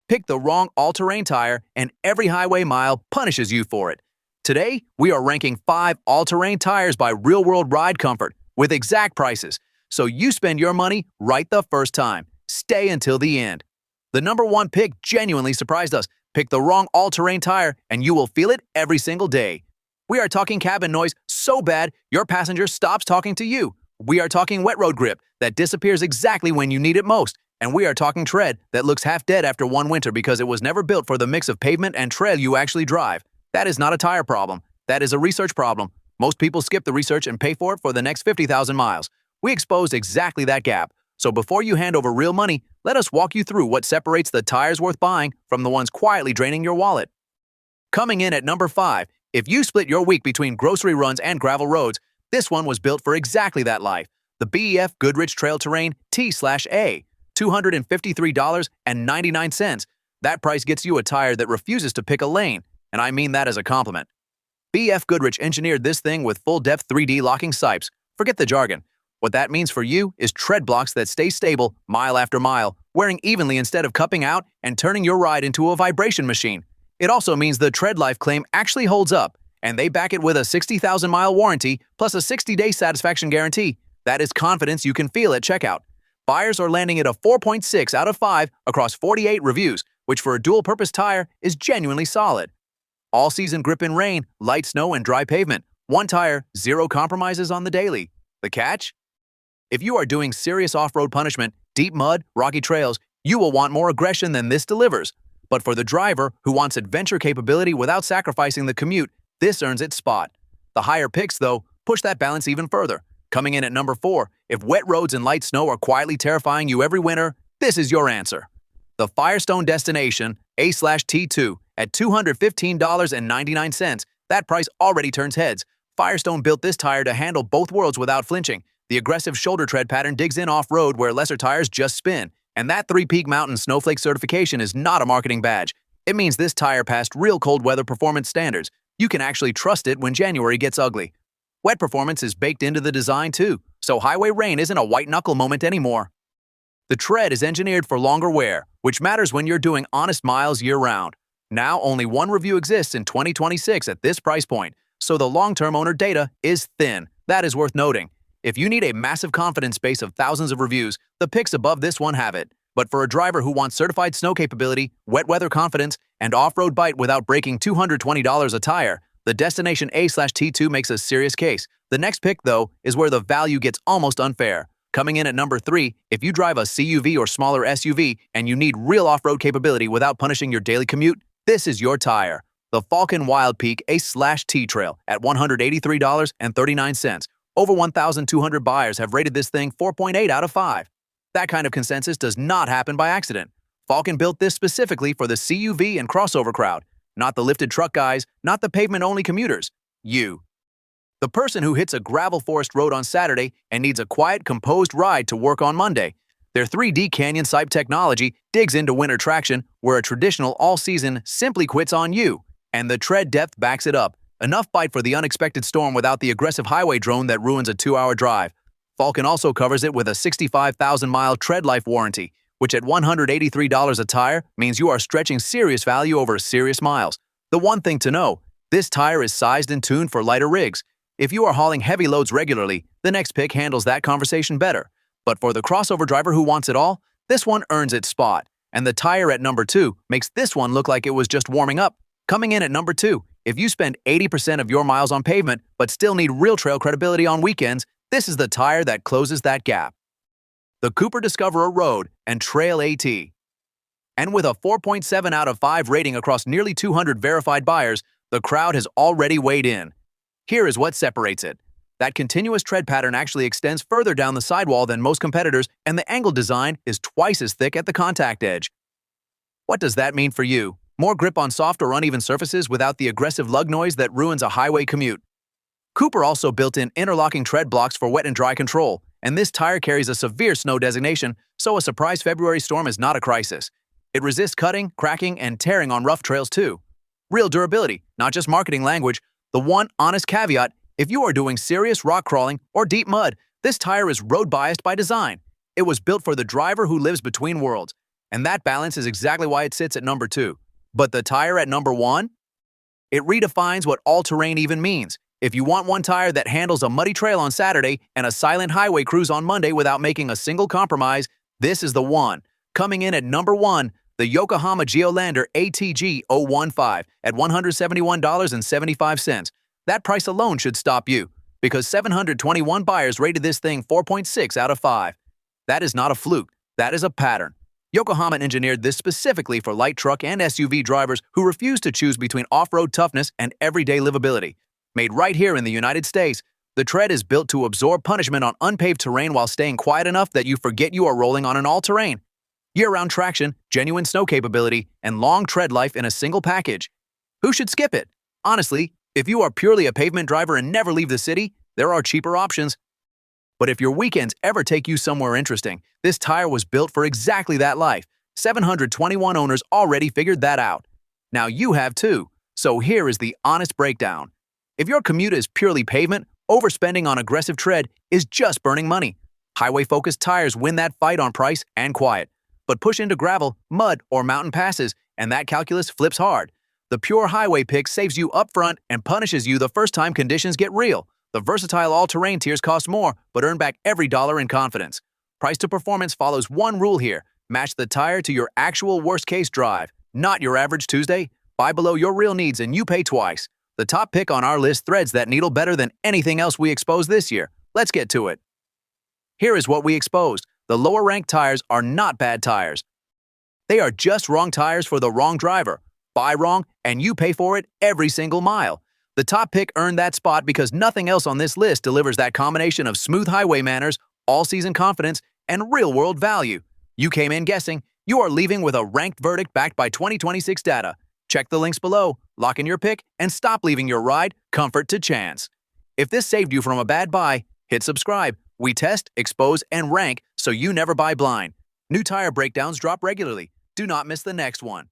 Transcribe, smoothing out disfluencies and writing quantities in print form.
Pick the wrong all-terrain tire, and every highway mile punishes you for it. Today, we are ranking 5 all-terrain tires by real-world ride comfort with exact prices, so you spend your money right the first time. Stay until the end. The number 1 pick genuinely surprised us. Pick the wrong all-terrain tire, and you will feel it every single day. We are talking cabin noise so bad your passenger stops talking to you. We are talking wet road grip that disappears exactly when you need it most. And we are talking tread that looks half dead after one winter because it was never built for the mix of pavement and tread you actually drive. That is not a tire problem. That is a research problem. Most people skip the research and pay for it for the next 50,000 miles. We exposed exactly that gap. So before you hand over real money, let us walk you through what separates the tires worth buying from the ones quietly draining your wallet. Coming in at number 5, if you split your week between grocery runs and gravel roads, this one was built for exactly that life. The BEF Goodrich Trail Terrain T/A. $253.99. That price gets you a tire that refuses to pick a lane, and I mean that as a compliment. BF Goodrich engineered this thing with full-depth 3D locking sipes. Forget the jargon. What that means for you is tread blocks that stay stable mile after mile, wearing evenly instead of cupping out and turning your ride into a vibration machine. It also means the tread life claim actually holds up, and they back it with a 60,000-mile warranty plus a 60-day satisfaction guarantee. That is confidence you can feel at checkout. Buyers are landing at a 4.6 out of 5 across 48 reviews, which for a dual-purpose tire is genuinely solid. All-season grip in rain, light snow, and dry pavement. One tire, 0 compromises on the daily. The catch? If you are doing serious off-road punishment, deep mud, rocky trails, you will want more aggression than this delivers. But for the driver who wants adventure capability without sacrificing the commute, this earns its spot. The higher picks, though, push that balance even further. Coming in at number 4, if wet roads and light snow are quietly terrifying you every winter, this is your answer. The Firestone Destination A/T2 at $215.99. That price already turns heads. Firestone built this tire to handle both worlds without flinching. The aggressive shoulder tread pattern digs in off-road where lesser tires just spin. And that 3-peak mountain snowflake certification is not a marketing badge. It means this tire passed real cold weather performance standards. You can actually trust it when January gets ugly. Wet performance is baked into the design too, so highway rain isn't a white-knuckle moment anymore. The tread is engineered for longer wear, which matters when you're doing honest miles year-round. Now, only one review exists in 2026 at this price point, so the long-term owner data is thin. That is worth noting. If you need a massive confidence base of thousands of reviews, the picks above this one have it. But for a driver who wants certified snow capability, wet weather confidence, and off-road bite without breaking $220 a tire, the Destination A/T2 makes a serious case. The next pick, though, is where the value gets almost unfair. Coming in at number 3, if you drive a CUV or smaller SUV and you need real off-road capability without punishing your daily commute, this is your tire. The Falcon Wild Peak A/T Trail at $183.39. Over 1,200 buyers have rated this thing 4.8 out of 5. That kind of consensus does not happen by accident. Falcon built this specifically for the CUV and crossover crowd. Not the lifted truck guys, not the pavement-only commuters. You. The person who hits a gravel forest road on Saturday and needs a quiet, composed ride to work on Monday. Their 3D Canyon Sipe technology digs into winter traction where a traditional all-season simply quits on you. And the tread depth backs it up. Enough bite for the unexpected storm without the aggressive highway drone that ruins a 2-hour drive. Falcon also covers it with a 65,000-mile tread life warranty, which at $183 a tire means you are stretching serious value over serious miles. The one thing to know, this tire is sized and tuned for lighter rigs. If you are hauling heavy loads regularly, the next pick handles that conversation better. But for the crossover driver who wants it all, this one earns its spot. And the tire at number 2 makes this one look like it was just warming up. Coming in at number 2, if you spend 80% of your miles on pavement but still need real trail credibility on weekends, this is the tire that closes that gap. The Cooper Discoverer Road and Trail AT. And with a 4.7 out of 5 rating across nearly 200 verified buyers, the crowd has already weighed in. Here is what separates it. That continuous tread pattern actually extends further down the sidewall than most competitors, and the angled design is twice as thick at the contact edge. What does that mean for you? More grip on soft or uneven surfaces without the aggressive lug noise that ruins a highway commute. Cooper also built in interlocking tread blocks for wet and dry control, and this tire carries a severe snow designation, so a surprise February storm is not a crisis. It resists cutting, cracking, and tearing on rough trails too. Real durability, not just marketing language. The one honest caveat, if you are doing serious rock crawling or deep mud, this tire is road-biased by design. It was built for the driver who lives between worlds. And that balance is exactly why it sits at number 2. But the tire at number 1? It redefines what all-terrain even means. If you want one tire that handles a muddy trail on Saturday and a silent highway cruise on Monday without making a single compromise, this is the one. Coming in at number 1, the Yokohama Geolander ATG 015 at $171.75. That price alone should stop you, because 721 buyers rated this thing 4.6 out of 5. That is not a fluke. That is a pattern. Yokohama engineered this specifically for light truck and SUV drivers who refuse to choose between off-road toughness and everyday livability. Made right here in the United States, the tread is built to absorb punishment on unpaved terrain while staying quiet enough that you forget you are rolling on an all-terrain. Year-round traction, genuine snow capability, and long tread life in a single package. Who should skip it? Honestly, if you are purely a pavement driver and never leave the city, there are cheaper options. But if your weekends ever take you somewhere interesting, this tire was built for exactly that life. 721 owners already figured that out. Now you have too. So here is the honest breakdown. If your commute is purely pavement, overspending on aggressive tread is just burning money. Highway-focused tires win that fight on price and quiet. But push into gravel, mud, or mountain passes, and that calculus flips hard. The pure highway pick saves you upfront and punishes you the first time conditions get real. The versatile all-terrain tiers cost more, but earn back every dollar in confidence. Price to performance follows one rule here. Match the tire to your actual worst-case drive, not your average Tuesday. Buy below your real needs and you pay twice. The top pick on our list threads that needle better than anything else we exposed this year. Let's get to it. Here is what we exposed. The lower-ranked tires are not bad tires. They are just wrong tires for the wrong driver. Buy wrong, and you pay for it every single mile. The top pick earned that spot because nothing else on this list delivers that combination of smooth highway manners, all-season confidence, and real-world value. You came in guessing. You are leaving with a ranked verdict backed by 2026 data. Check the links below, lock in your pick, and stop leaving your ride comfort to chance. If this saved you from a bad buy, hit subscribe. We test, expose, and rank so you never buy blind. New tire breakdowns drop regularly. Do not miss the next one.